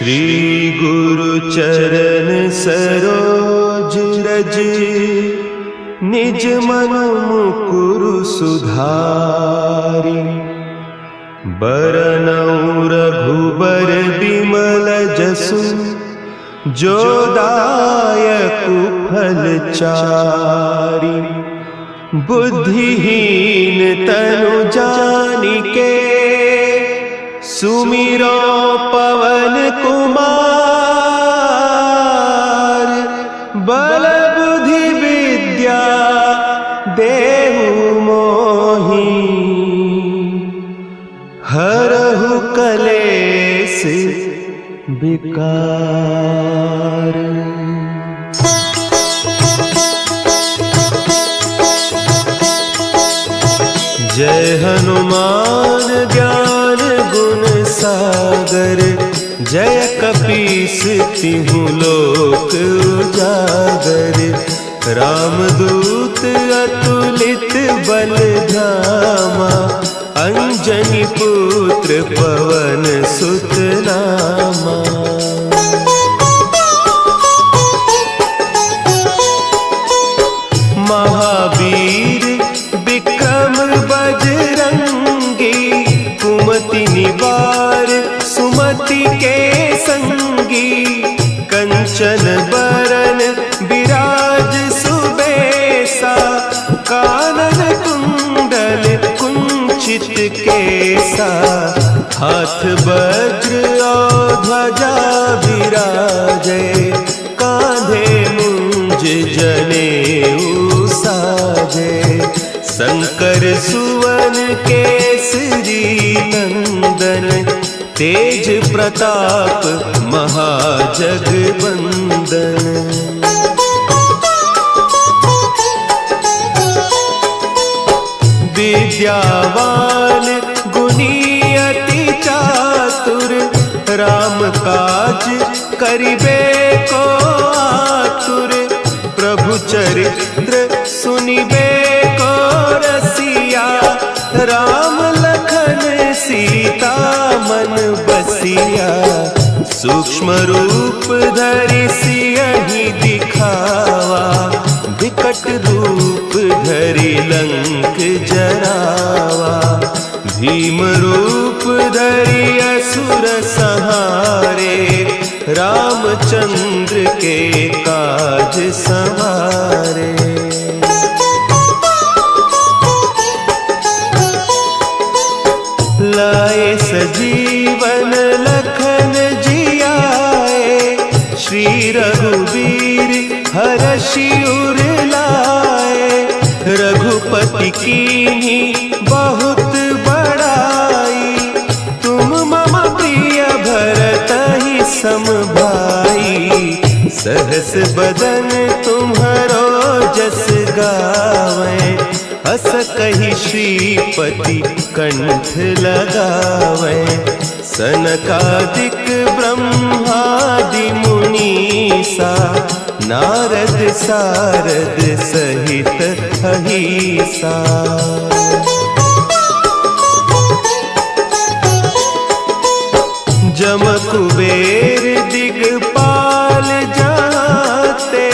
श्री गुरु चरण सरोज रज, निज मन मुकुरु सुधारि। बरनउँ रघुबर बिमल जसु, जो दायकु फल चारि। बुद्धिहीन तनु जानिके, सुमिरो पवन कुमार। बल बुद्धि विद्या देहु मोहि, हरहु कलेस विकार। जय हनुमान ज्ञान गुण सागर, जय कपीस तिहु लोक उजागर। रामदूत अतुलित बल धामा, अंजनी पुत्र पवन सुत नामा। महावीर विक्रम बजरंगी, कुमति निवार सुमति के संगी। कंचन बरन विराज सुबेसा, कानन कुंडल कुंचित केसा। हाथ वज्र और ध्वजा विराजे, कांधे मुंज जनेऊ साजे। शंकर सुवन केसरी नंदन, तेज प्रताप महाजगवंदन। विद्यावान गुणी अति चातुर, राम काज करिबे को आतुर। प्रभु चरित्र सुनिबे को रसिया, राम लखन सीता मन बसिया। सूक्ष्म रूप धरि सियहि दिखावा, विकट रूप धरि लंक जरावा। भीम रूप धरि असुर संहारे, रामचंद्र के काज संवारे। लाए सजीवन लखन जियाए, श्री रघुवीर हरषि उर लाए। रघुपति कीन्ही बहुत बड़ाई, तुम मम प्रिय भरतहि सम भाई। सहस बदन तुम्हरो जस गावें, हस कहि श्रीपति कंठ लगावें। सनकादिक ब्रह्मादि मुनीसा, नारद सारद सहित अहीसा। जम कुबेर दिगपाल जाते,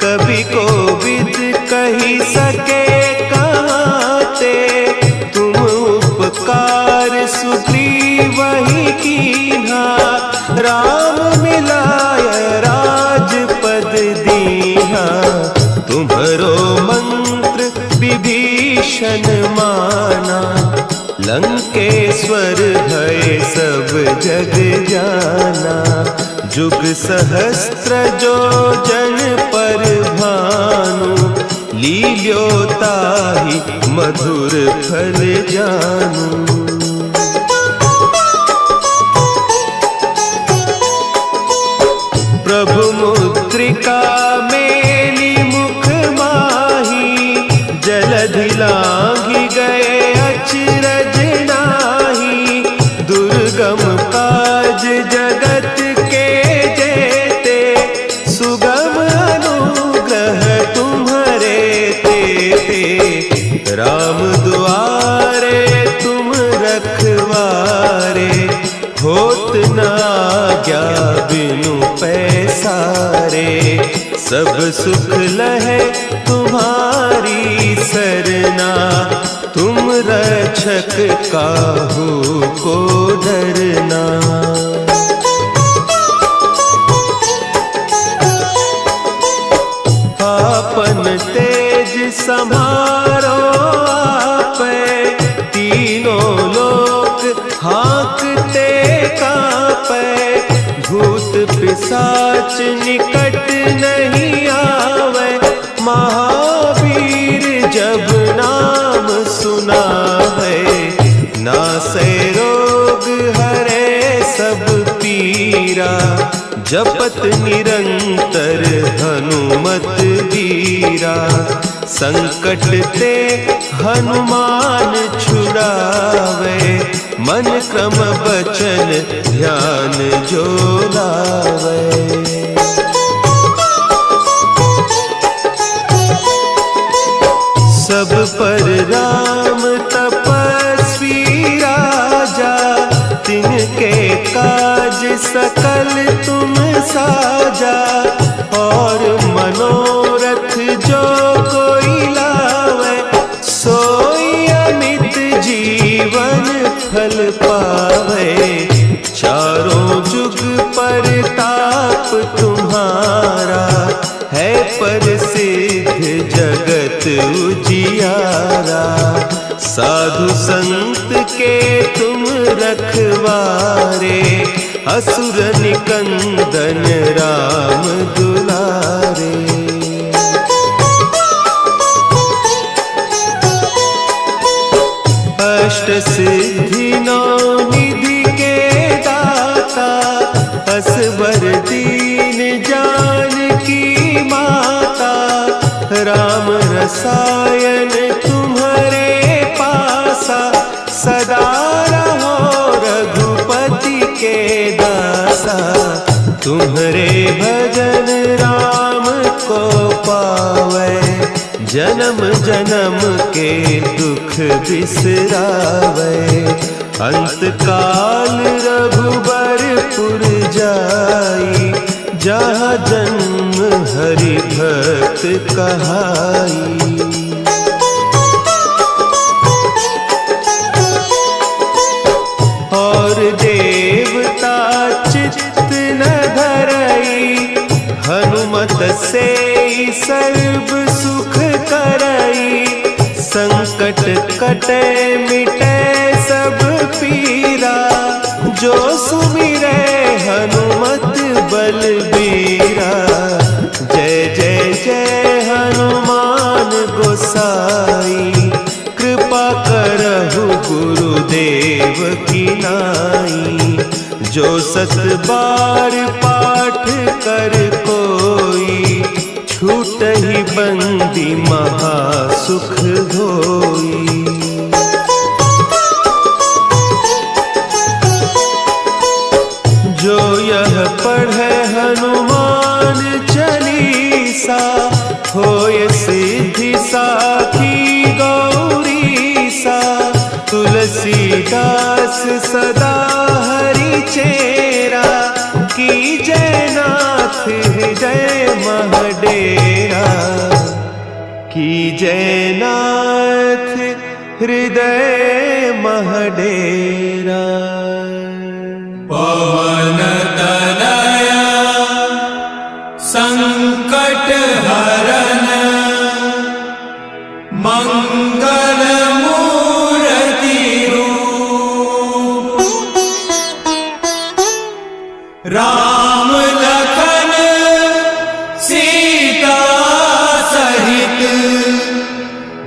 कवि कोविद कहि सके कहते। तुम उपकार सुग्रीवहि कीन्हा, राम मिलाय राजपद दीन्हा। तुम्हरो मंत्र विभीषण माना, लंकेश्वर भय सब जग जाना। जुग सहस्त्र जो जन पर भानु, लील्योताहि मधुर फल जानू। प्रभु मुद्रिका मेली मुख माही, जलधि लांघि गए अचरज नाही। दुर्गम काज जगत के जेते, सुगम अनुग्रह तुम्हरे तेते। राम दुआरे तुम रखवारे, होत न आज्ञा बिनु पैसारे। सब सुख लहे तुम्हारी सरना, तुम रक्षक काहू को डरना। आपन तेज सम्हारो आपै, तीनों लोक हाँकते कांपै। भूत पिशाच निकट नहीं आवे, महावीर जब नाम सुनावे। नासै रोग हरे सब पीरा, जपत निरंतर हनुमत वीरा। संकट ते हनुमान छुड़ावे, मन क्रम बचन ध्यान जो लावे। सब पर राम तपस्वी राजा, तिनके काज सकल तुम साजा। और मनोरथ जो कोई लावे, सोई अमित जीवन फल पावे। चारों जुग परताप तुम्हारा, है प्रसिद्ध जगत उजियारा। साधु संत के तुम रखवारे, असुर निकंदन राम दुलारे। अष्ट सिद्धि नौ निधि के दाता, असवर दीन जानकी माता। राम रसायन तुम्हारे पासा, सदा रहो रघुपति के दासा। तुम्हारे भजन राम को पावे, जन्म जन्म के दुख बिसरावे। अंत काल रघुबरपुर जाई, जहाँ जन्म हरि भक्त कहाई। और देवता चित्त न धरई, हनुमत से सर्व सुख करई। संकट कटे मिटे सब पीरा, जो सुमिरे हनुमत बलबीरा। जय जय जय हनुमान गोसाई, कृपा करहु गुरुदेव की नाई। जो सत बार पाठ कर कोई, छूटहि बंदी महासुख होई। जो यह पढ़े हनुमान चालीसा, होय सिद्धि साखी गौरीसा। तुलसीदास सदा हरि चेरा, की जयनाथ हृदय महडेरा। की जयनाथ हृदय महडेरा। पवन तनया संकट हरन, मंगल मूर्ति रूप। राम लखन सीता सहित,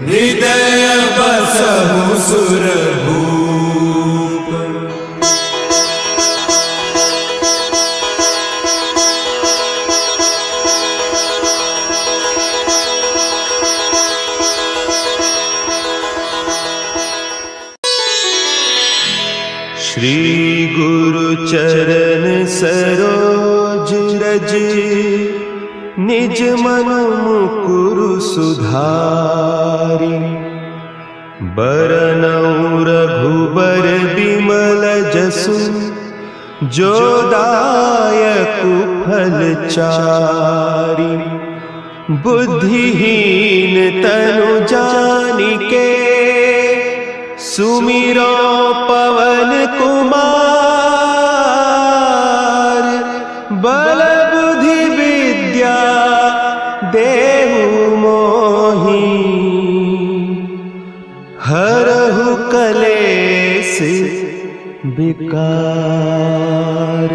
हृदय बसहु सुरभूप। श्री गुरु चरण सरोज रज, निज मन मुकुरु सुधारि। बरनउँ रघुबर बिमल जसु, जो दायक फलचारी। बुद्धिहीन तनु जानिके सुमिरो पवन कुमार। बल बुद्धि विद्या देहु मोहि हरहु कलेस विकार।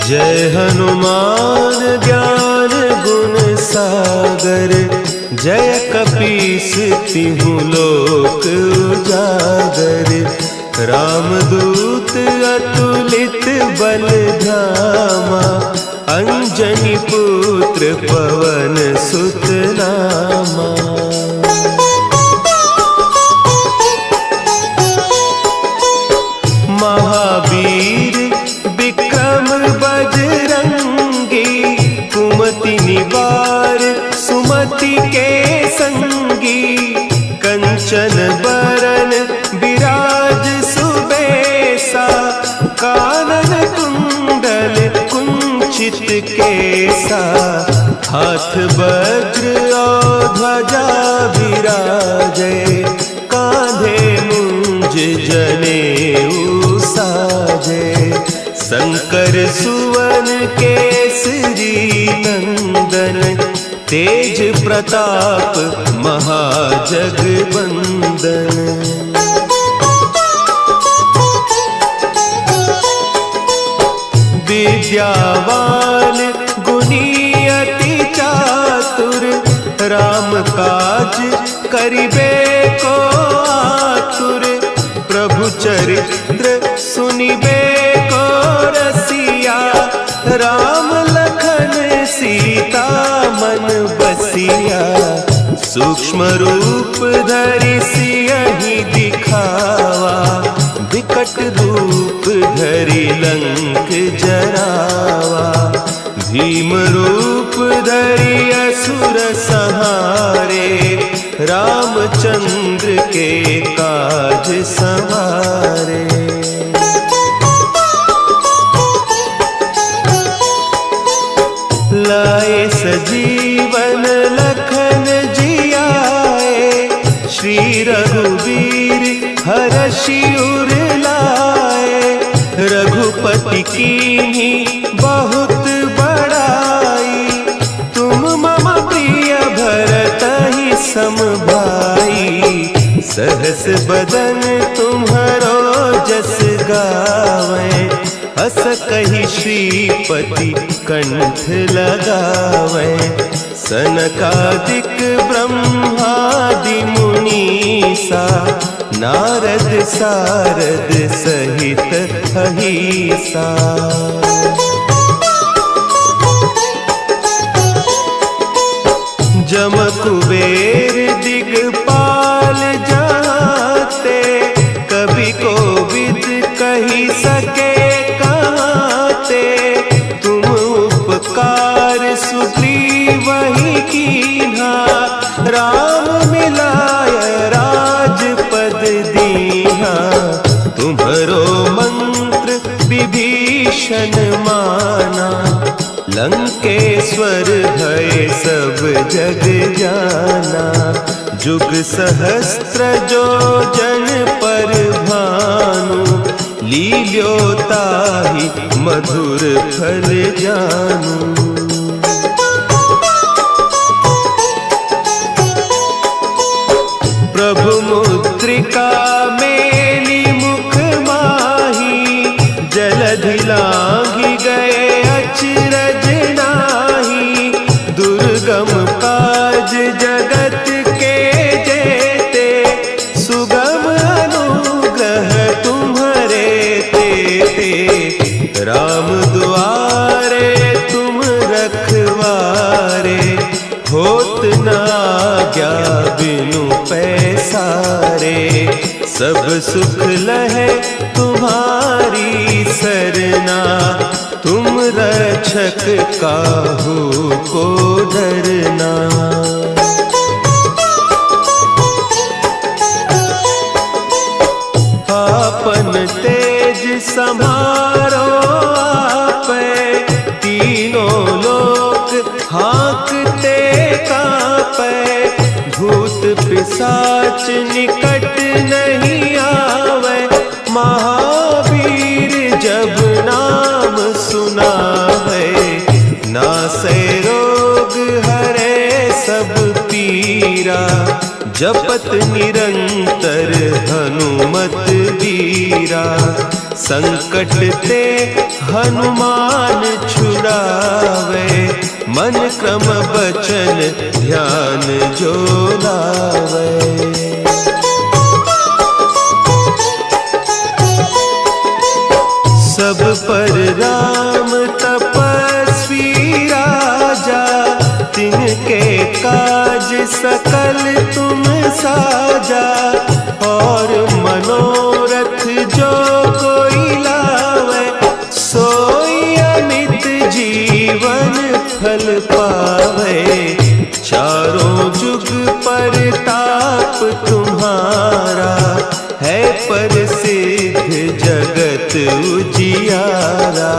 जय हनुमान ज्ञान गुण सागर। जय कपीस तिहु लोक उजागर। रामदूत अतुलित बल धामा। अंजनी पुत्र पवन सुत नामा। महावीर विक्रम बजरंगी। कुमति निवार सुमति के संगी। कंचन बरन विराज सुबेसा। कानन कुंडल कुंचित केसा। हाथ वज्र और ध्वजा विराजे। कांधे मुंज जनेऊ साजे। शंकर सुवन केसरी नंदन। तेज प्रताप महाजगवंदन। विद्यावान गुणी अति चातुर। राम काज करिबे को आतुर। प्रभु चरित्र सुनिबे को रसिया। राम लखन सीता मन बसिया। सूक्ष्म रूप धरि सियहि दिखावा। विकट रूप धरि लंक जरावा। भीम रूप धरि असुर संहारे। रामचंद्र के काज संवारे। लाए सजीवन लखन जियाए। श्री रघुवीर हरषि उर लाए। रघुपति कीन्ही बहुत बड़ाई। तुम मम प्रिय भरतहि सम भाई। सहस बदन तुम्हरो जस गावें। हस कहि श्रीपति कंठ लगावें। सनकादिक ब्रह्मादि मुनीसा। नारद सारद सहित अहीसा। जम कुबेर दिगपाल जाते। कवि कोविद कही सके कहते। तुम उपकार सुग्रीवहि कीन्हा। राम मिलाय राजपद दीन्हा। तुम्हरो मंत्र विभीषण माना। लंकेश्वर भय सब जग जाना। जुग सहस्त्र जो जन पर भानु। लील्योताहि मधुर फल जानू। प्रभु मुद्रिका मेली मुख माही। जलधि लांघि गए अचरज नाही। दुर्गम काज जगत के जेते। सुगम अनुग्रह तुम्हरे तेते। राम दुआरे तुम रखवारे। होत न आज्ञा बिनु पैसारे। सब सुख लहे तुम्हारी सरना। तुम रक्षक काहू को डरना। सम्हारो आपै, तीनों लोक हाँकते कांपै। भूत पिशाच निकट नहीं आवे, महावीर जब नाम सुनावे। नासै रोग हरे सब पीरा, जपत निरंतर हनुमत वीरा। संकट ते हनुमान छुड़ावे, मन क्रम बचन ध्यान जो लावे। सब पर राम तपस्वी राजा, तिनके काज सकल तुम साजा। और मनोरथ जो कोई लावे, सोई अमित जीवन फल पावे। चारों जुग परताप तुम्हारा, है प्रसिद्ध जगत उजियारा।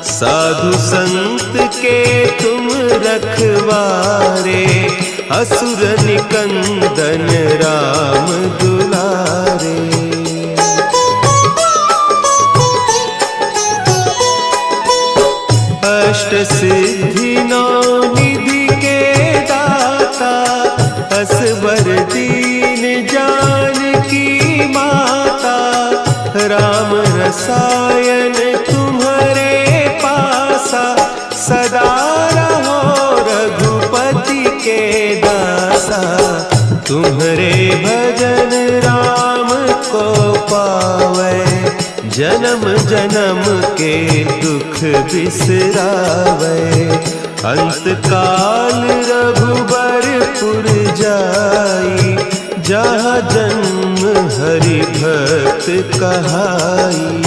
साधु संत के तुम रखवारे, असुर निकंदन राम दुलारे। अष्ट सिद्धि नौ निधि के दाता, असवर दीन जानकी माता। राम रसायन तुम्हारे पासा, सदा रहो रघुपति के दासा। तुम्हारे भजन राम को पावे, जन्म जन्म के दुख बिसरावे। अंत काल रघुबरपुर जाई, जहाँ जन्म हरि भक्त कहाई।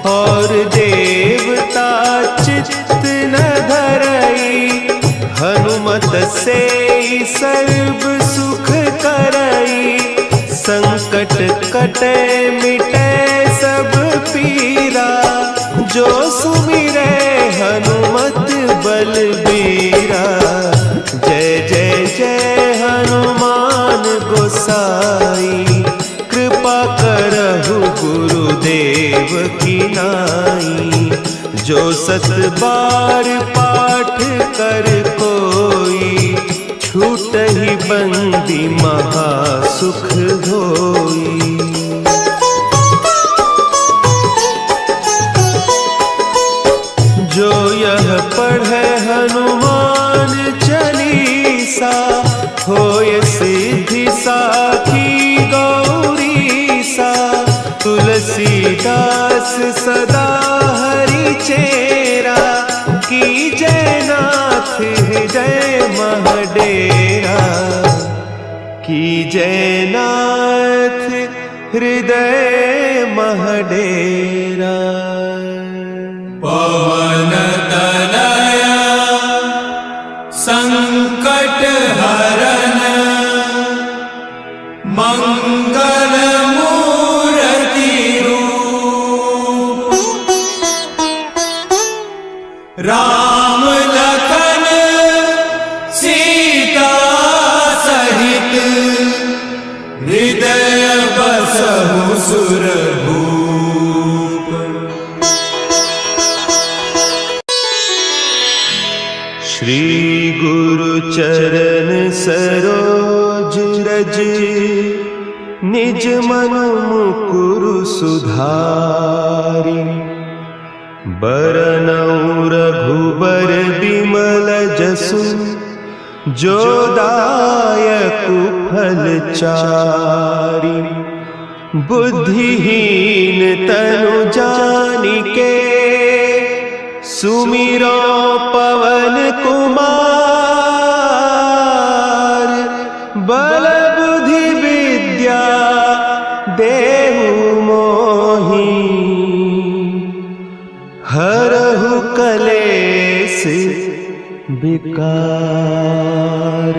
और देवता चित्त न धरई, हनुमत से सर्व सुख करई। संकट कटे मिटे सब पीरा, जो सुमिरे हनुमत बलबीरा। जय जय जय हनुमान गोसाई, कृपा करहु गुरुदेव की नाई। जो सत बार पाठ कर कोई, छूटहि बंदी महासुख होई। जो यह पढ़े हनुमान चालीसा, होय सिद्धि साखी गौरीसा। तुलसीदास सदा हरि चेरा, की जयनाथ हृदय महडेरा। की जयनाथ हृदय महडेरा। पवन तनया संकट हरन, मंगल मूर्ति रूप। राम लखन सीता सहित, हृदय बसहु सुरभूप। श्री गुरु चरण सरोज रज, निज मन मुकुरु सुधारि। बरनउँ रघुबर बिमल जसु, जो दायकु फल चारि। बुद्धिहीन तनु जानिके, सुमिरो पवन कुमार। बल बुद्धि विद्या देहु मोहि, हरहु कलेस विकार।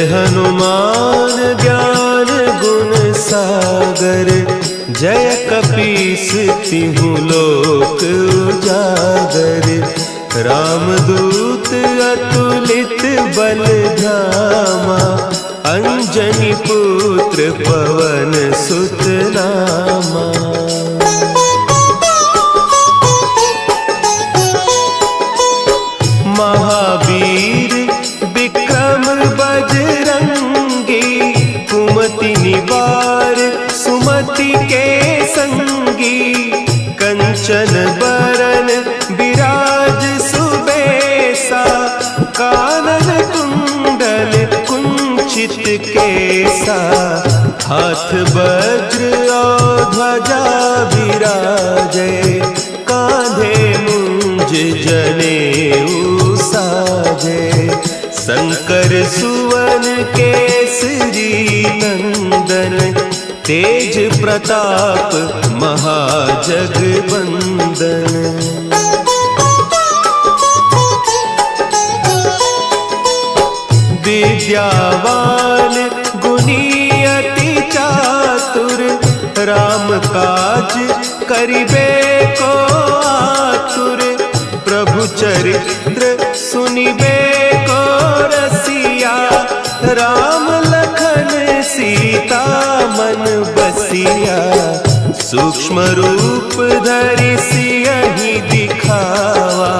हनुमान ज्ञान गुण सागर, जय कपीस तिहु लोक उजागर। रामदूत अतुलित बल धामा, अंजनी पुत्र पवन सुत नामा। महावीर विक्रम बजरंगी, कुमति निवार सुमति के संगी। कंचन बरन विराज सुबेसा, कानन कुंडल कुंचित केसा। हाथ वज्र और ध्वजा विराजे, कांधे मुंज जनेऊ साजे। शंकर सुवन केसरी नंदन, तेज प्रताप महाजगवंदन। विद्यावान गुणी अति चातुर, राम काज करिबे को आतुर। प्रभु चरित्र सुनिबे को रसिया, राम लखन सीता मन बसिया। सूक्ष्म रूप धरि सियहि दिखावा,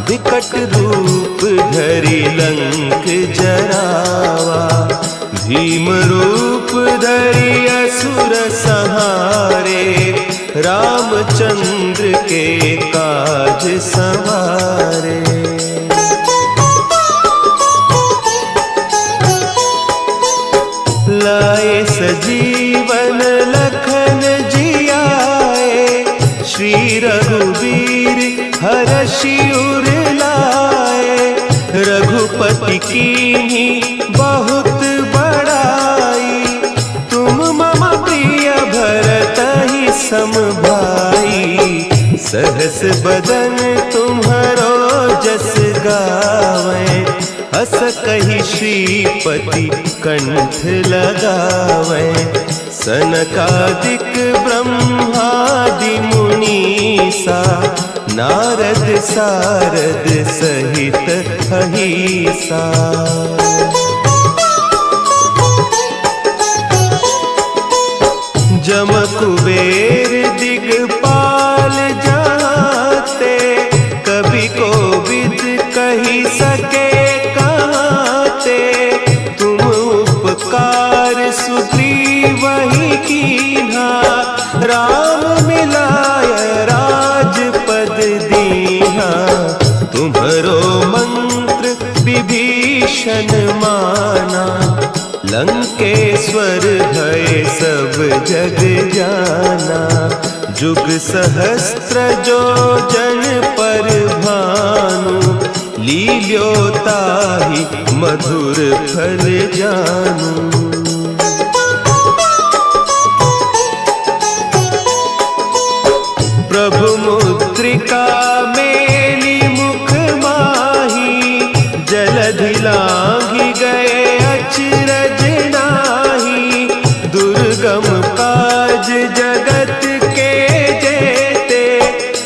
विकट रूप धरि लंक जरावा। भीम रूप धरि असुर संहारे, रामचंद्र के काज संवारे। लाए सजीवन लखन जियाए, श्री रघुवीर हरषि उर लाए। रघुपति कीन्ही बहुत बड़ाई, तुम मम प्रिय भरतहि सम भाई। सहस बदन तुम्हरो जस गावें, हस कहि श्रीपति कंठ लगावें। सनकादिक ब्रह्मादि मुनीसा, नारद सारद सहित अहीसा। जम कुबेर दिगपाल जाते, कवि कोविद कही सके कहते। तुम उपकार सुग्रीवहि कीन्हा, राम मिलाय राजपद दीन्हा। तुम्हरो मंत्र विभीषण माना, लंकेश्वर भय सब जग जाना। जुग सहस्त्र जो जन पर भानु, लील्योताहि मधुर फल जानू। प्रभु मुद्रिका मेली मुख माही, जलधि लांघि गए अचरज नाही। दुर्गम काज जगत के जेते,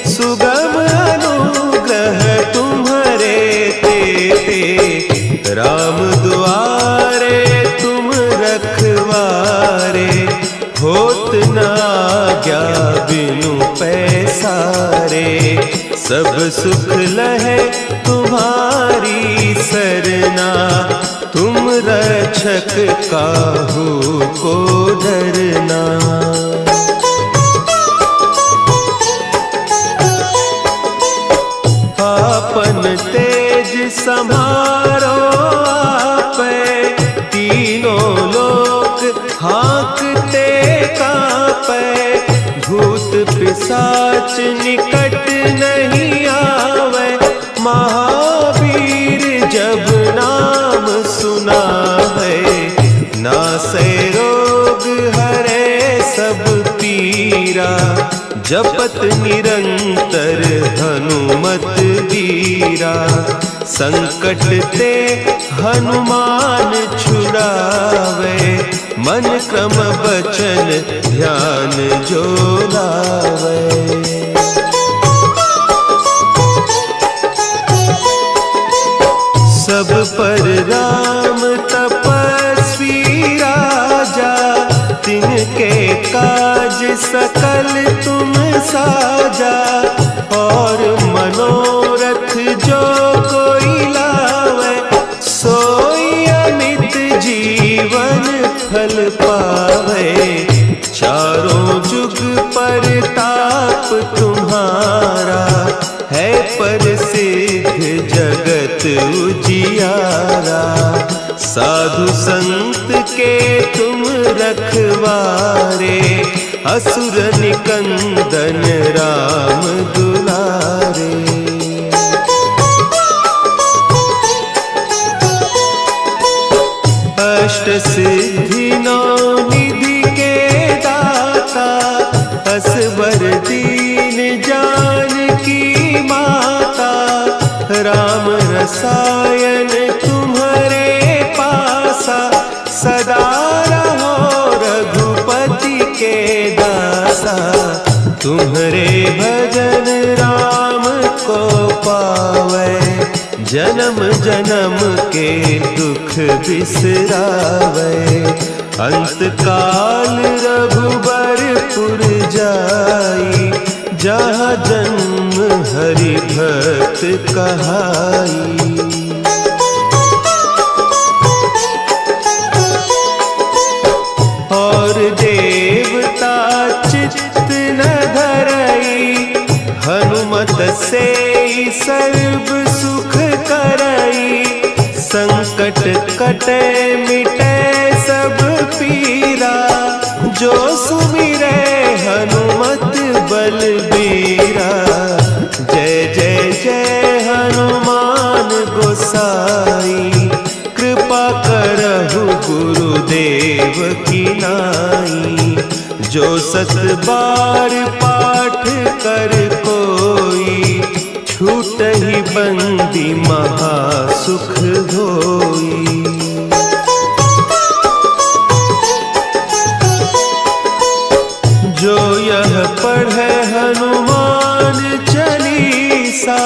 सुगम अनुग्रह तुम्हरे तेते। राम दुआरे तुम रखवारे, होत न आज्ञा बिनु पैसारे। सब सुख लहे तुम्हारी सरना, तुम रक्षक काहू को डरना। आपन तेज समारो आपै, तीनों लोक हाँकते कांपै। भूत पिशाच निकट नहीं आवे, महावीर जब नाम सुना है। नासै रोग हरे सब पीरा, जपत निरंतर हनुमत वीरा। संकट ते हनुमान छुड़ावे, मन क्रम बचन ध्यान जो लावे। सब पर राम तपस्वी राजा, तिनके काज सकल तुम साजा। और मनोरथ जो कोई लावे, सोई अमित जीवन फल पावे। चारों जुग परताप तुम्हारा, है प्रसिद्ध जगत उजियारा। साधु संत के तुम रखवारे, असुर निकंदन राम दुलारे। अष्ट सिद्धि नौ निधि के दाता, असवर दीन जानकी माता। राम रसायन तुम्हारे पासा, सदा रहो रघुपति के दासा। तुम्हारे भजन राम को पावे, जन्म जन्म के दुख बिसरावे। अंत काल रघुबरपुर जाई, जहाँ जन्म हरि भक्त कहाई। और देवता चित्त न धरई, हनुमत से सर्व सुख करई। संकट कटे मिटे सब पीरा, जो सुमिरे हनुमत बलबीरा। जय जय जय हनुमान गोसाई, कृपा करहु गुरुदेव की नाई। जो सत बार पाठ कर कोई, छूटहि बंदी महासुख होई। जो यह पढ़े हनुमान चालीसा,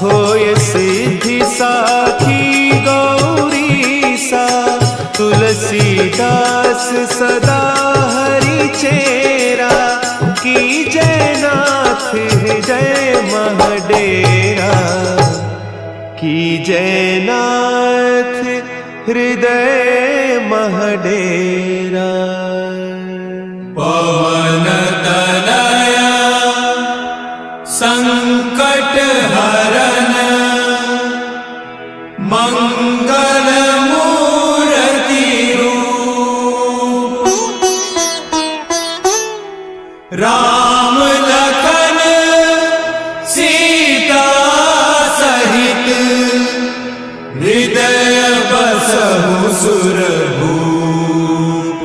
होय सिद्धि साखी गौरीसा। तुलसीदास सदा हरि चेरा, की जय नाथ हृदय महडेरा। की जय नाथ हृदय महडेरा। पवन तनया संकट हरन, मंगल मूर्ति रूप। राम लखन सीता सहित, हृदय बसहु सुरभूप।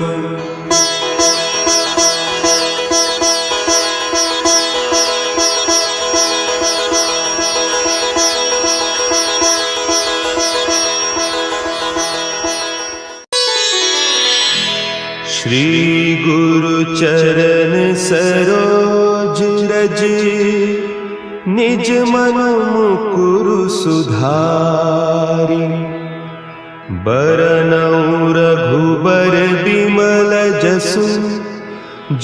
श्री गुरु चरण सरोज रज, निज मन मुकुरु सुधारि। बरनउँ रघुबर बिमल जसु,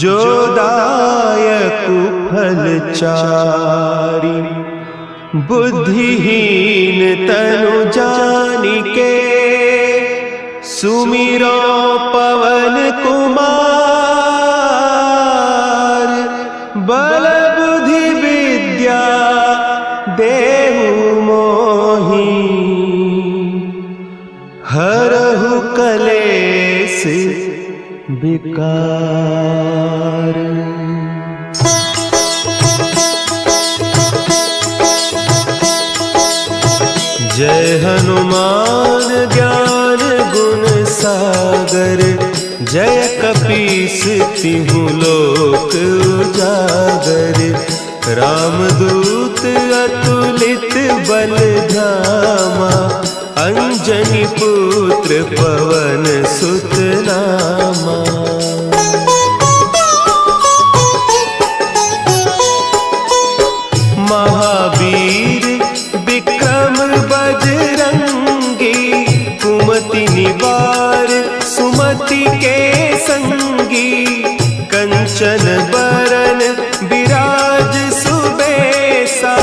जो दायकु फल चारि। बुद्धिहीन तनु जानिके, सुमिरो पवन कुमार। बल बुद्धि विद्या देहु मोहि, हरहु कलेस विकार। जय हनुमान ज्ञान गुण सागर, जय कपि तपीस तिहु लोक उजागर, रामदूत अतुलित बल धामा, अंजनी पुत्र पवन सुत नामा। महावीर विक्रम बजरंगी, कुमति निवार सुमति के संगी, कंचन बरन विराज सुबेसा,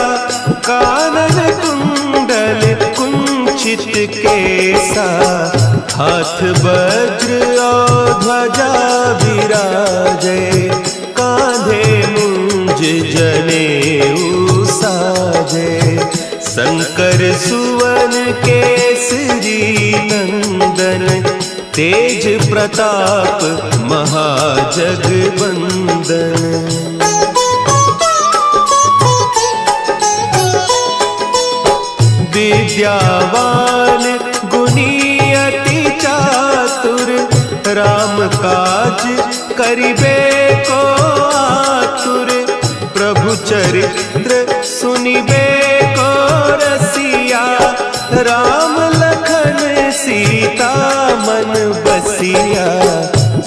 कानन कुंडल कुंचित केसा, हाथ वज्र और ध्वजा विराजे, कांधे मुंज जनेऊ साजे, शंकर सुवन केसरी नंदन, तेज प्रताप महाजगवंदन। विद्यावान गुणी अति चातुर, राम काज करिबे को आतुर, प्रभु चरित्र सुनिबे को रसिया, राम लखन सीता मन बसिया,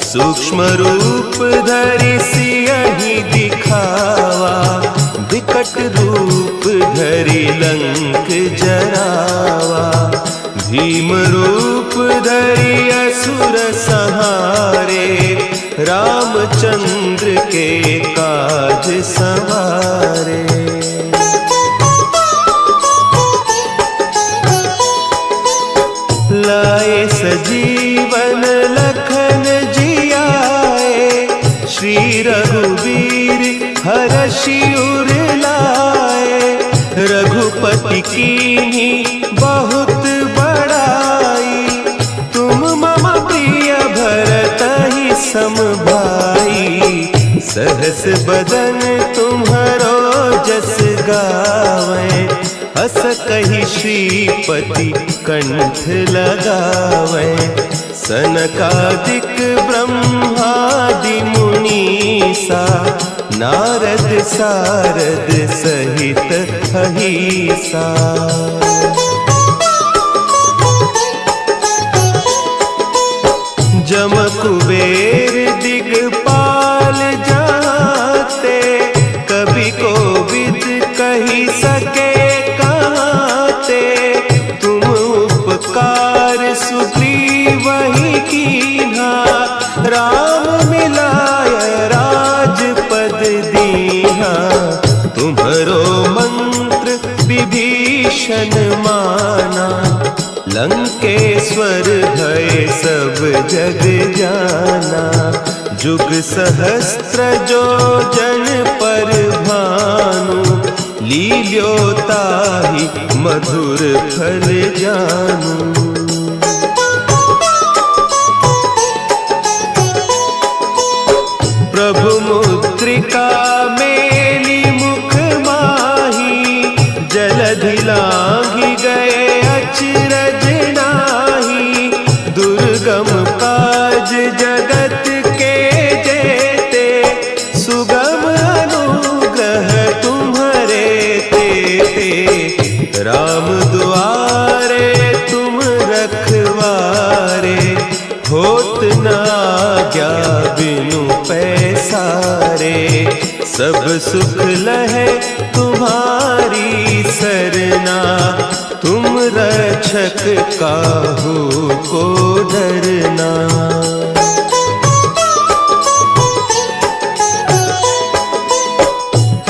सूक्ष्म रूप धरि सियहि दिखावा, विकट रूप धरि लंक जरावा, भीम रूप धरि असुर संहारे, रामचंद्र के काज संवारे। लाए सजीवन लखन जियाए, श्री रघुवीर हरषि उर लाए, रघुपति कीन्ही बहुत बड़ाई, तुम मम प्रिय भरतहि सम भाई, सहस बदन तुम्हरो जस गावै, हस कहि श्रीपति कंठ लगावै, सनकादिक ब्रह्मादि मुनीसा, नारद सारद सहित अहिसा। जम कुबेर दिगपाल जाते, कवि कोविद कही सके कहते, तुम उपकार सुग्रीवहि कीन्हा, राम मिलाय राजपद दीन्हा, तुम्हरो मंत्र विभीषण माना, लंकेश्वर भय सब जग जाना, जुग सहस्त्र जो जन पर भानु, लील्योताहि मधुर फल जानू। प्रभु मुद्रिका मेली मुख माही, जलधि लांघि गए अचरज नाही, दुर्गम काज जगत के जेते, सुगम अनुग्रह तुम्हरे तेते, राम दुआरे तुम रखवारे, होत न आज्ञा बिनु पैसारे, सब सुख लहे तुम्हारी सरना, तुम रक्षक काहू को डरना।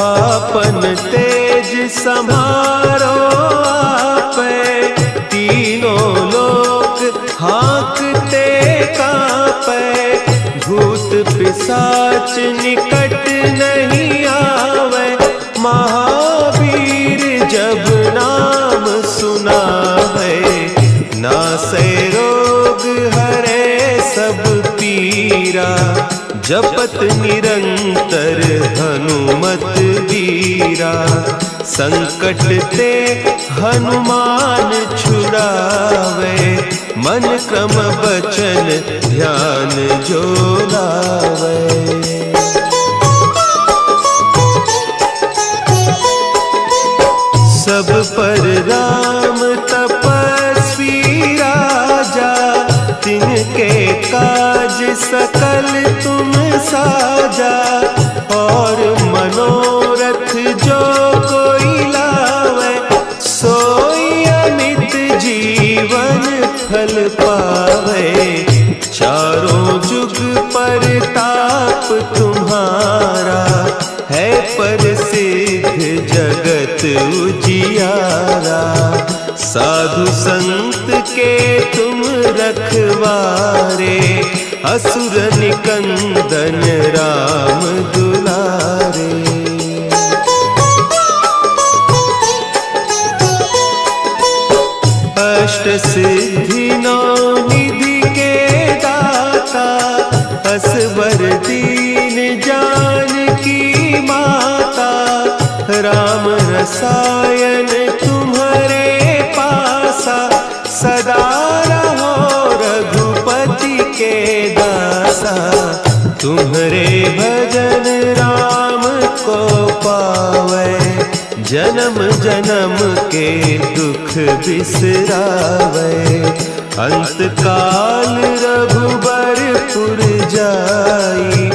आपन तेज समारो आपै, तीनों लोक हाँकते कांपै, भूत पिशाच निकट नहीं आवे, महावीर जब नाम सुना है, नासै रोग हरे सब पीरा, जपत निरंतर हनुमत वीरा, संकट ते हनुमान छुड़ावे, मन क्रम बचन ध्यान जो लावे। सब पर राम तपस्वी राजा, तिनके काज सकल तुम साजा। और मनोरथ जो कोई लावे, सोई अमित जीवन फल पावे। चारों जुग परताप तुम्हारा, है प्रसिद्ध जगत उजियारा। साधु संत के तुम रखवारे, असुर निकंदन राम दुलारे। अष्ट सिद्धि नौ निधि के दाता, असवर दीन जानकी माता। राम रसायन तुम्हारे पासा, सदा रहो रघुपति के दासा। तुम्हारे भजन राम को पावे, जन्म जन्म के दुख बिसरावे। अंत काल रघुबरपुर जाई,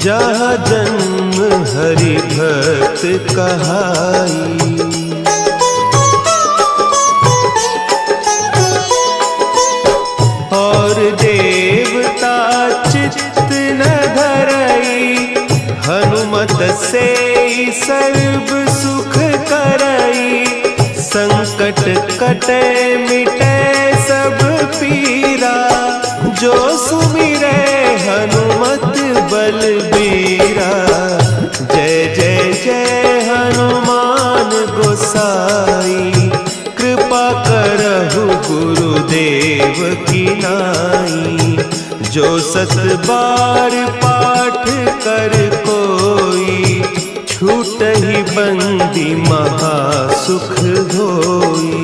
जहाँ जन्म हरि भक्त कहाई। और देवता चित्त न धरई, हनुमत से सर्व सुख करई। संकट कटे मिटे सब पीरा, जो सुमिरे हनुमत बलबीरा। जय जय जय हनुमान गोसाई, कृपा करहु गुरुदेव की नाई। जो सत बार पाठ कर कोई, छूटहि बंदी महासुख होई।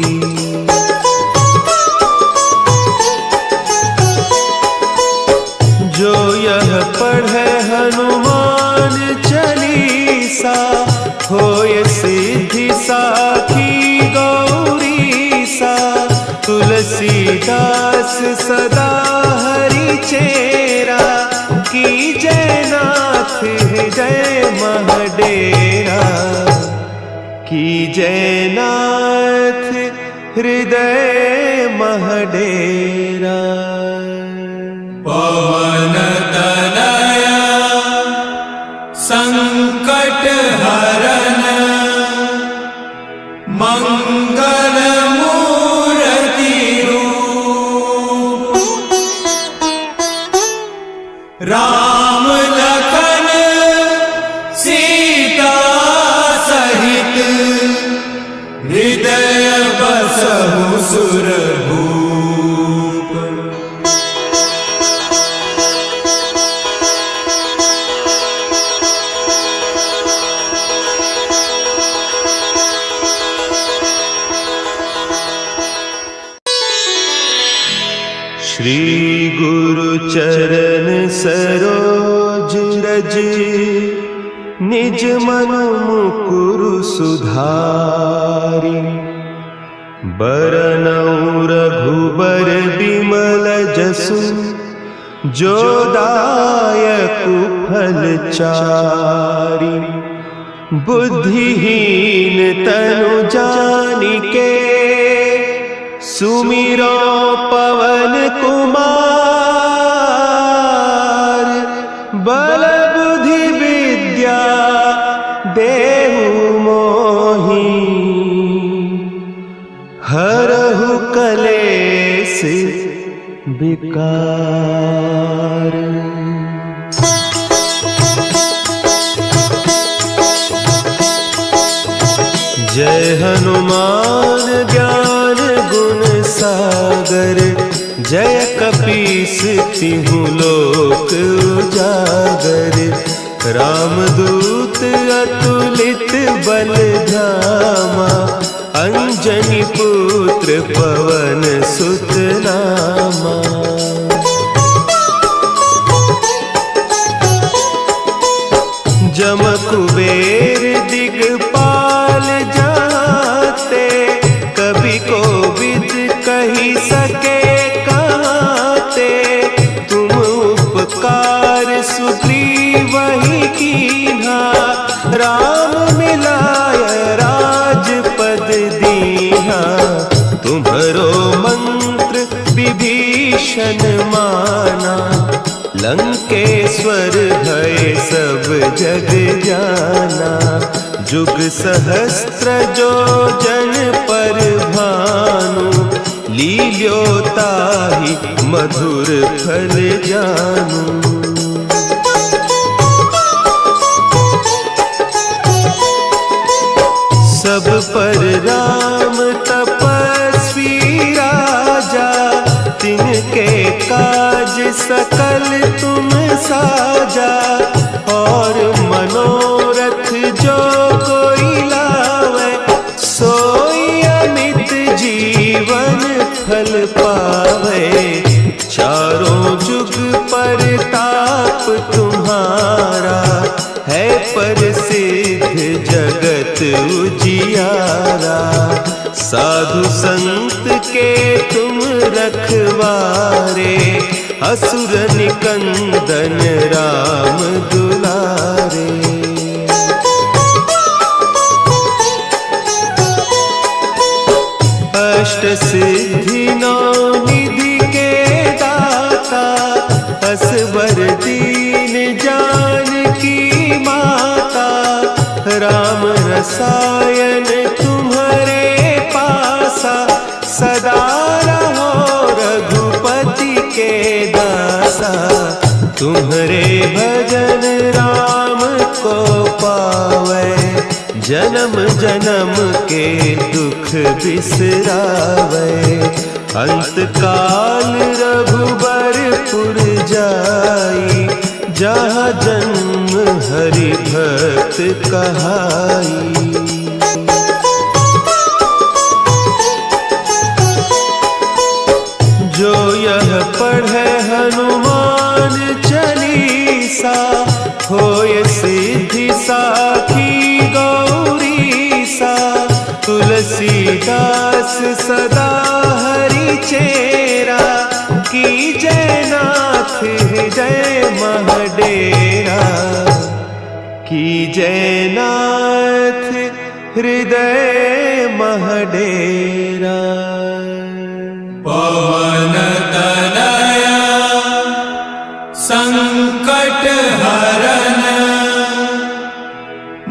जो यह पढ़े हनुमान चालीसा, होय सिद्धि साखी गौरीसा। तुलसीदास सदा हरि चेरा, की जय नाथ हृदय महडेरा। की जय नाथ हृदय महडेरा। पवन तनया संकट हरन, मंगल मूर्ति रूप। राम लखन सीता सहित, हृदय बसहु सुरभूप। श्री गुरु चरण सरोज रज, निज मन मुकुरु सुधारि। बरनउँ रघुबर बिमल जसु, जो दायकु फल चारि। बुद्धिहीन तनु जानिके, सुमिरो पवन कुमार। बल बुद्धि विद्या देहु मोहि, हरहु कलेस विकार। जय हनुमान ज्ञान गुण सागर, जय कपीस तिहु लोक उजागर। रामदूत अतुल अतुलित बल धामा, अंजनी पुत्र पवन सुत नामा। जम कुबेर दिगपाल जाते, कभी कोविद कही सके कहते। तुम उपकार सुग्रीव ही कीन्हा, राम मिलाय राजपद दीन्हा। तुम्हरो मंत्र विभीषण माना, लंकेश्वर भय सब जग जाना। जुग सहस्त्र जो जन पर भानु, लील्यो ताहि मधुर फल जानू। सब पर राम तपस्वी राजा, तिनके काज सकल तुम साजा। और मनोरथ जो कोई लावे, सोई अमित जीवन फल पावे। चारों जुग परताप तुम्हारा, है प्रसिद्ध जगत उजियारा। साधु संत के तुम रखवारे, असुर निकंदन राम दुलारे। अष्ट सिद्धि नौ निधि के दाता, असवर दीन जानकी माता। राम रसायन तुम्हारे पासा, सदा रहो रघुपति के दासा। तुम्हारे भजन राम को पावे, जन्म जन्म के दुख बिसरावे। अंत काल रघुबरपुर जाई, जहाँ जन्म हरि भक्त कहाई। जो यह पढ़े हनुमान चालीसा, होय सिद्धि साखी गौरीसा। तुलसीदास सदा हरि चेरा, कीजय नाथ हृदय महडेरा। कीजय नाथ हृदय महडेरा। पवन तनया संकट हरन,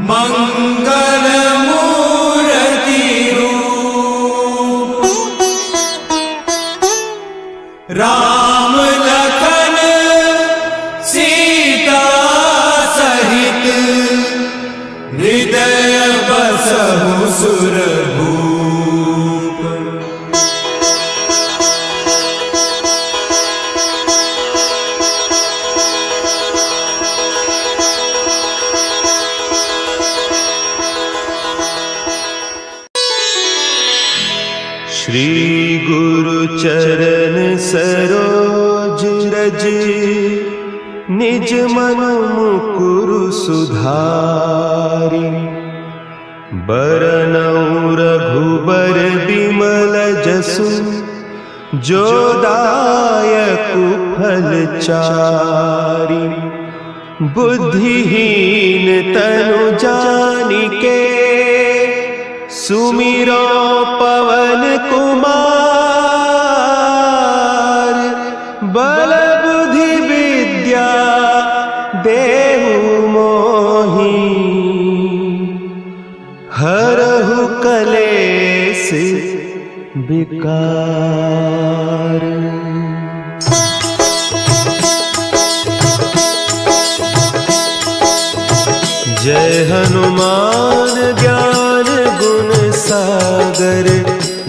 मंगल मूर्ति रूप। राम लखन सीता सहित, हृदय बसहु सुरभूप। श्री गुरु चरण सरोज रज, निज मन मुकुरु सुधारि। बरनउँ रघुबर बिमल जसु, जो दायकु फल चारि। बुद्धिहीन तनु जानिके, सुमिरो पवन कुमार। बल बुद्धि विद्या देहु मोहि, हरहु कलेस विकार। जय हनुमान ज्ञान गुण सागर,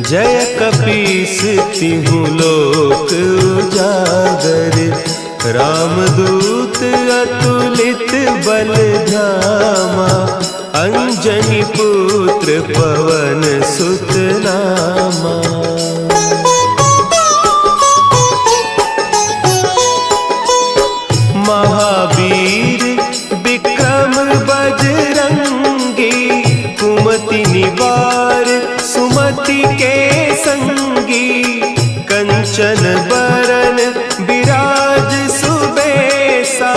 जय कपीस तिहु लोक उजागर। रामदूत अतुलित बल धामा, पुत्र पवन सुत नामा। महावीर विक्रम बजरंगी, कुमति निवार सुमति के संगी। कंचन बरन विराज सुबेसा,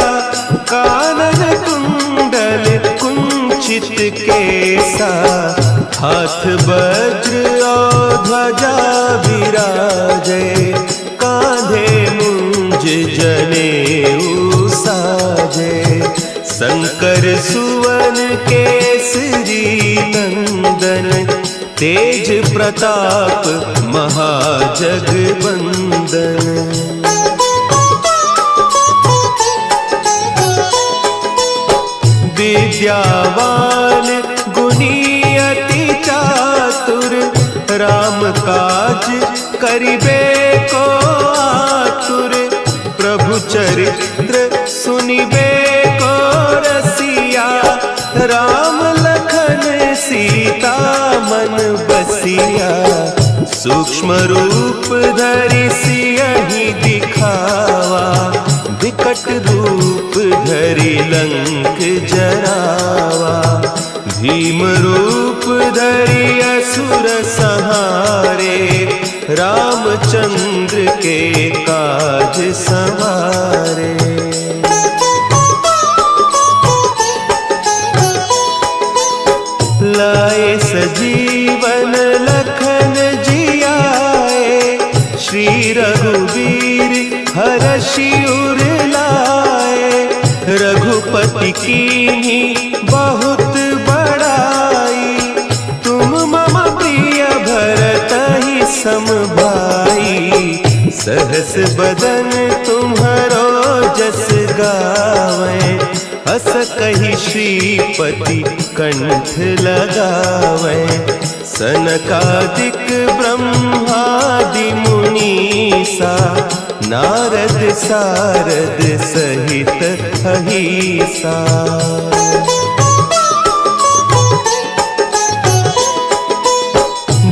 कानन कुंडल कुंचित केसा। हाथ वज्र और ध्वजा विराजे, कांधे मुंज जनेऊ साजे। शंकर सुवन केसरी नंदन, तेज प्रताप महाजगवंदन। विद्यावान गुणी अति चातुर, राम काज करिबे को आतुर। प्रभु चरित्र सुनिबे को रसिया, राम लखन सीता मन बसिया। सूक्ष्म रूप धरि सियहि दिखावा, विकट रूप धरि लंक जरावा। भीम रूप धरि असुर संहारे, रामचंद्र के काज संवारे। लाए सजीवन लखन जियाए, श्री रघुवीर हरषि उर लाए। रघुपति कीन्ही बहुत बड़ाई, तुम मम प्रिय भरतहि सम भाई। सहस बदन तुम्हरो जस गावें, अस कहि श्रीपति कंठ लगावें। सनकादिक ब्रह्मादि मुनीसा, नारद सारद सहित अहीसा।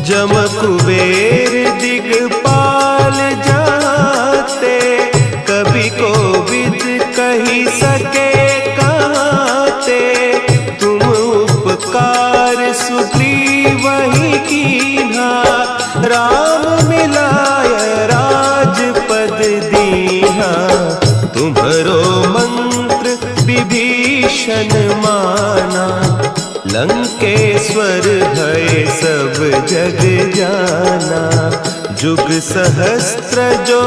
जम कुबेर दिगपाल जाते, कवि कोविद कही सके कहते। तुम उपकार सुग्रीवहि कीन्हा, राम मिलाय राजपद दीन्हा। तुम्हरो मंत्र विभीषण माना, लंकेश्वर भय सब जग जाना। जुग सहस्त्र जो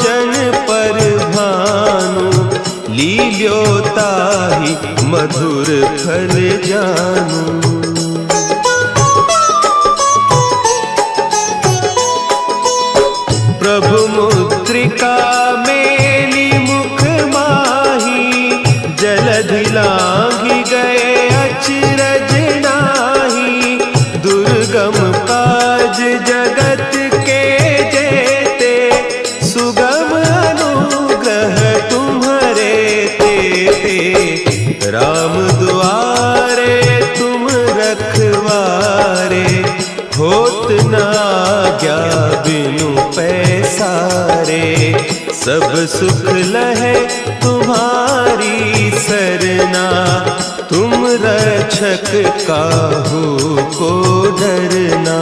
जन पर भानु, लील्यो ताहि मधुर फल जानू। प्रभु मुद्रिका मेली मुख माही, जलधि लांघि गए अचरज नाही। दुर्गम काज जगत के जेते, सुगम अनुग्रह तुम्हरे तेते। राम दुआरे तुम रखवारे, होत न आज्ञा बिनु पैसारे। सब सुख लहे तुम्हारी सरना, तुम रक्षक काहू को डरना।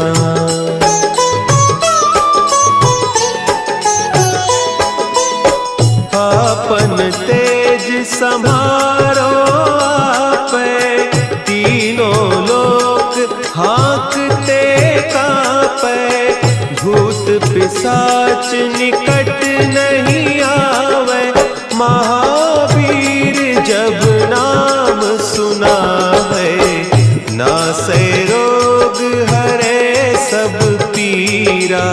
आपन तेज समारो आपे, तीनों लोक हाँकते कांपे। भूत पिशाच निकट नहीं आवे, महावीर जब नाम सुना है। नासै रोग हरे सब पीरा,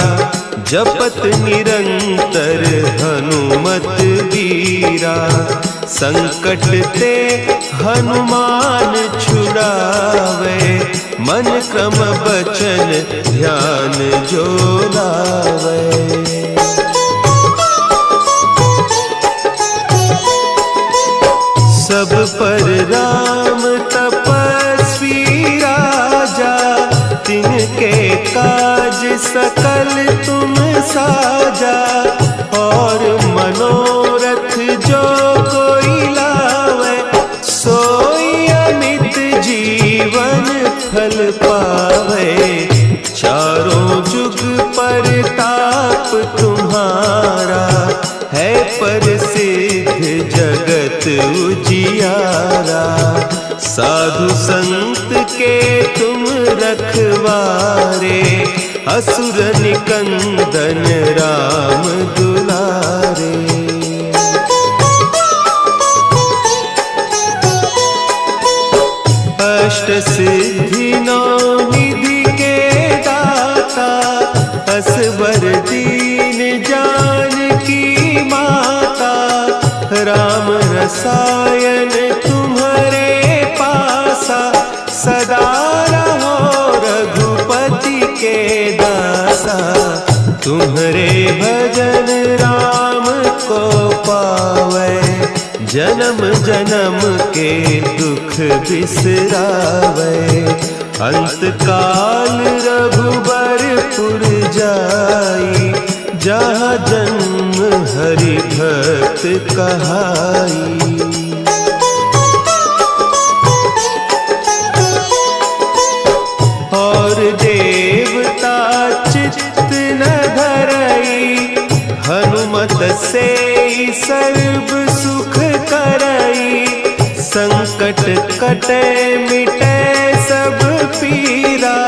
जपत निरंतर हनुमत बीरा। संकट ते हनुमान छुड़ावे, मन क्रम बचन ध्यान जो लावे। सब पर राम तपस्वी राजा, सकल तुम साजा, और मनोरथ जो कोई लावे, सोई अमित जीवन फल पावे। चारों जुग परताप तुम्हारा, है प्रसिद्ध जगत उजियारा। साधु संत के तुम रखवारे, असुर निकंदन राम दुलारे। अष्ट सिद्धि नौ निधि के दाता, असवर दीन जानकी माता। राम रसायन तुम्हारे पासा, सदा रहो रघुपति के दासा। तुम्हारे भजन राम को पावे, जन्म जन्म के दुख बिसरावे। अंत काल रघुबरपुर जाई, जहाँ जन्म हरि भक्त कहाई। और देवता चित्त न धरई, हनुमत से सर्व सुख करई। संकट कटे मिटे सब पीरा,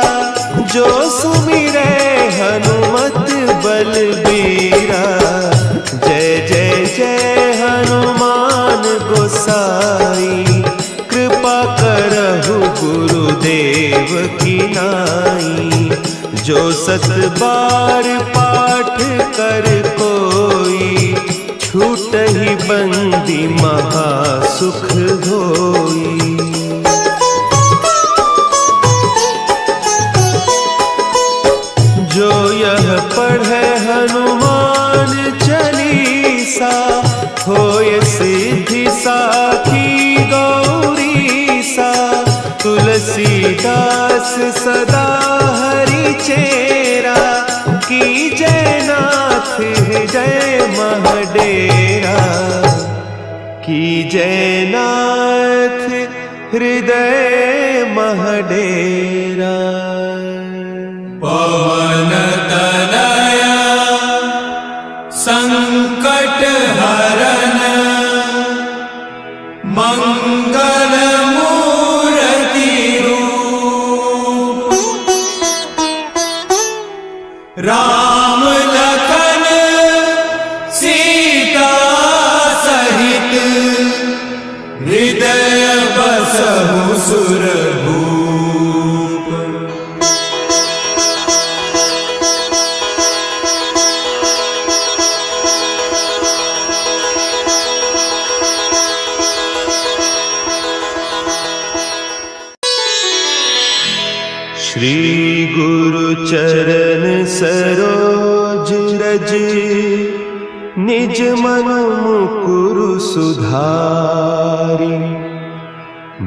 जो सुमिरे हनुमत बलबीरा। जय जय जय हनुमान गोसाई, कृपा करहु गुरुदेव की नाई। जो सत बार पाठ कर कोई, छूटहि बंदी महासुख होई। जो यह पढ़े हनुमान चालीसा, होय सिद्धि साखी गौरीसा। तुलसीदास सदा हरि चेरा, की जय नाथ हृदय महडेरा। की जय नाथ हृदय महडेरा। पवन तनया संकट हरन, मंगल मूर्ति रूप। राम लखन सीता सहित, हृदय बसहु सुरभूप। श्री गुरु चरण सरोज रज, निज मन मुकुरु सुधारि।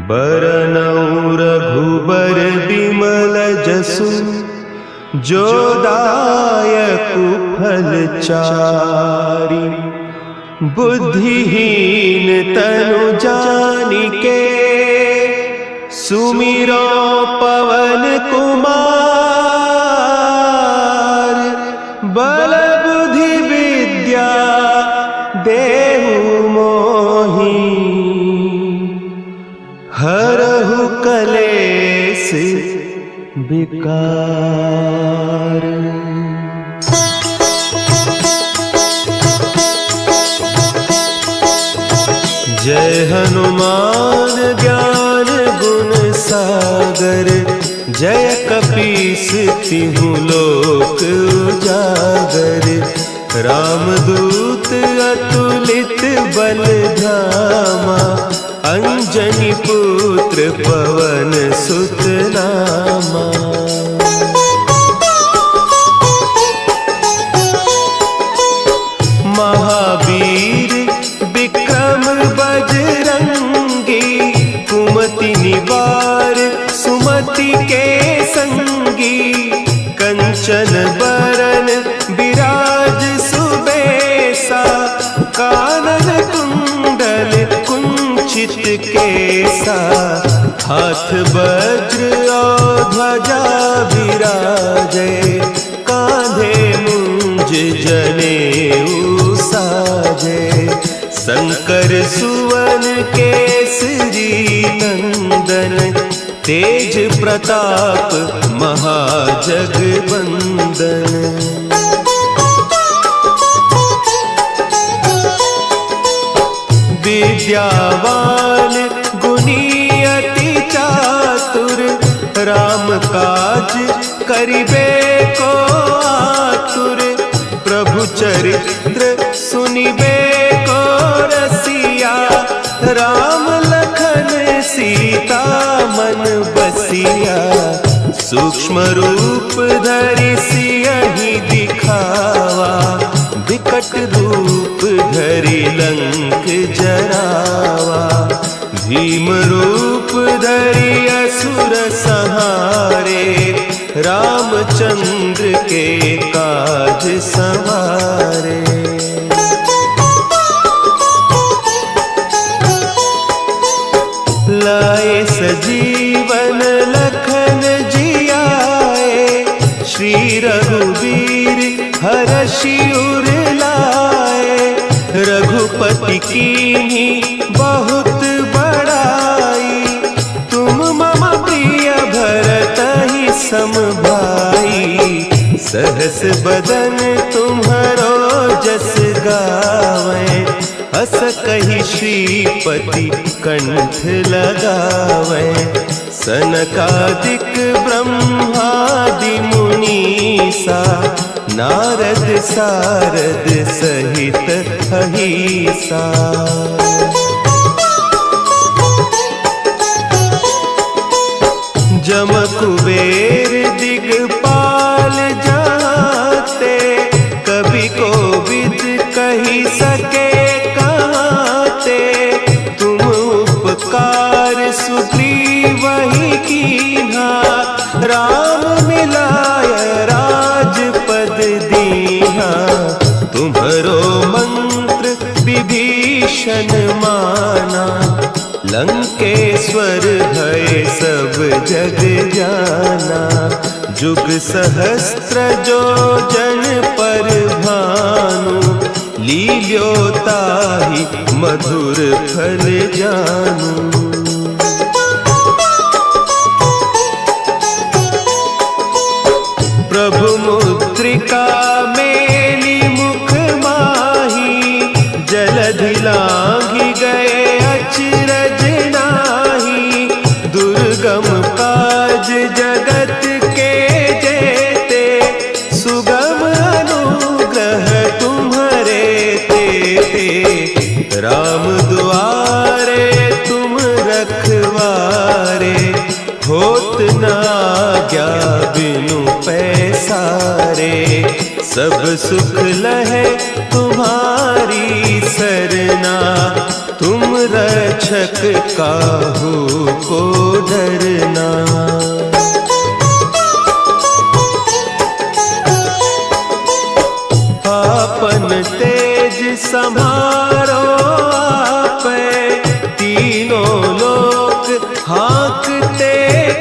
बरनउँ रघुबर बिमल जसु, जो दायकु फल चारि। बुद्धिहीन तनु जानिके, सुमिरो पवन कुमार। बल बुद्धि विद्या देहु मोहि, हरहु कलेस विकार। जय हनुमान ज्ञान गुण सागर, जय कपीस तिहु लोक उजागर। रामदूत अतुलित बल धामा, अंजनी पुत्र पवन सुत नामा। महावीर विक्रम बजरंगी, कुमति निवार सुमति के संगी। कंचन केसा, हाथ वज्र और ध्वजा विराजे, कांधे मुंज जनेऊ साजे। शंकर सुवन केसरी नंदन, तेज प्रताप महाजगबंदन। विद्यावान गुणी अति चातुर, राम काज करिबे को आतुर। प्रभु चरित्र सुनिबे को रसिया, राम लखन सीता मन बसिया। सूक्ष्म रूप धरि सियहि दिखावा, विकट रूप धरि लंक जरावा। भीम रूप धरि असुर संहारे, रामचंद्र के काज संवारे। लाए सजीवन लखन जियाए, श्री रघुवीर हरषि उर लाए। रघुपति कीन्ही बहुत बड़ाई, तुम मम प्रिय भरतहि सम भाई। सहस बदन तुम्हरो जस गावें, अस कहि श्रीपति कंठ लगावें। सनकादिक ब्रह्मादि मुनीसा, नारद सारद सहित अहिसा। जम कुबेर दिगपाल जाते, कवि कोविद कहि सके कहते। तुम उपकार सुग्रीवहि कीन्हा, राम मिलाय राजपद दीन्हा। तुम्हरो मंत्र विभीषण माना, लंकेश्वर भय सब जग जाना। जुग सहस्त्र जो जन पर भानु, लील्यो ताहि मधुर फल जानू। प्रभु मुद्रिका मेली मुख माही, जलधि लांघि गए अचरज नाही। दुर्गम काज जगत के जेते, सुगम अनुग्रह तुम्हरे तेते। राम दुआरे तुम रखवारे, होत न आज्ञा बिनु पैसारे। सब सुख लहे तुम्हारी सरना, तुम रक्षक काहू को डरना। आपन तेज समारो आपै, तीनों लोक हाँकते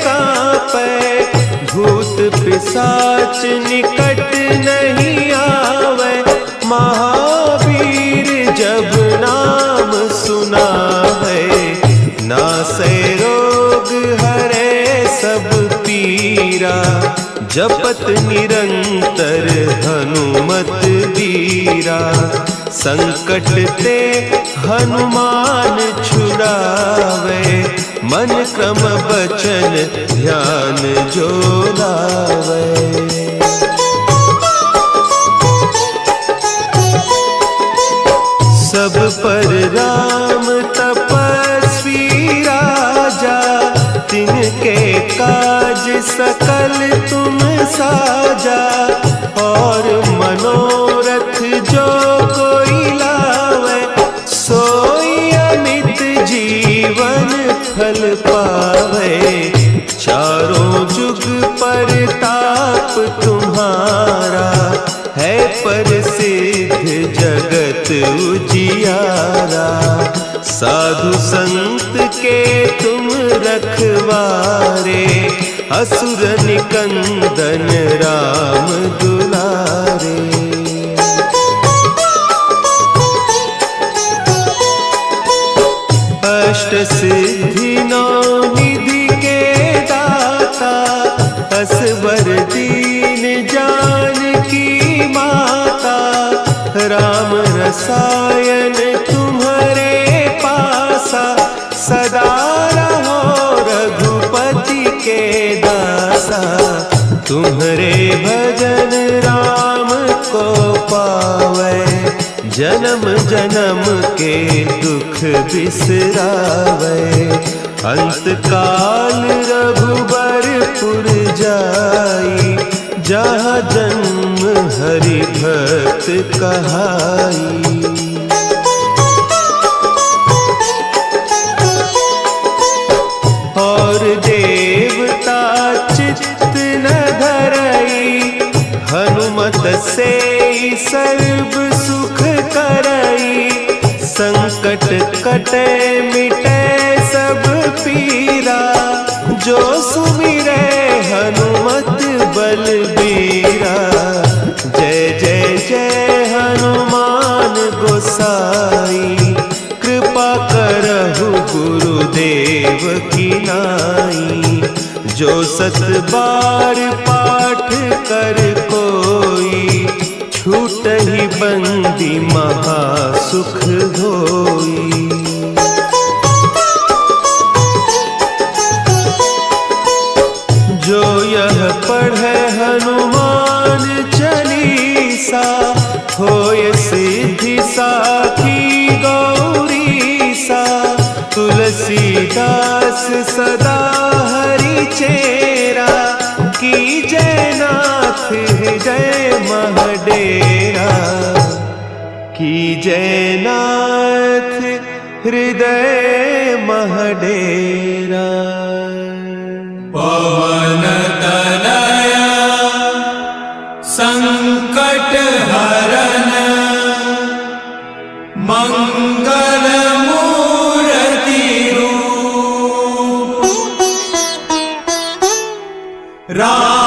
कांपै। भूत पिशाच निकट नहीं आवे, महावीर जब नाम सुना है। नासै रोग हरे सब पीरा, जपत निरंतर हनुमत बीरा। संकट ते हनुमान छुड़ावे, मन क्रम बचन ध्यान जो लावे। सब पर राम तपस्वी राजा, तिनके काज सकल तुम साजा। और मनोरथ जो कोई लावे, सोई अमित जीवन फल पावे। चारों जुग परताप तुम्हारा, है प्रसिद्ध जगत उजियारा। साधु संत के हारे, असुर निकंदन राम दुलारे। अष्ट सिद्धि नौ निधि के दाता, असवर दीन जानकी माता, राम रसायन तुम्हारे पासा, सदा रहो रघुपति के दासा। तुम्हारे भजन राम को पावै, जन्म जन्म के दुख बिसरावै। अंत काल रघुबरपुर जाई, जहाँ जन्म हरि भक्त कहाई। और देवता चित्त न धरई, हनुमत से सर्व सुख करई। संकट कटे मिटे सब पीरा, जो सुमिरे हनुमत बलबीरा। जय जय जय हनुमान गोसाई, कृपा करहु गुरुदेव की नाई। जो सत बार पाठ कर कोई, छूटहि बंदी महासुख होई। जो यह पढ़े हनुमान चालीसा, होय सिद्धि साखी गौरीसा। तुलसीदास सदा हरि चेरा, की जयनाथ हृदय महडेरा। की जयनाथ हृदय महडेरा। पवन तनया संकट हरन, मंगल मूर्ति रूप। राम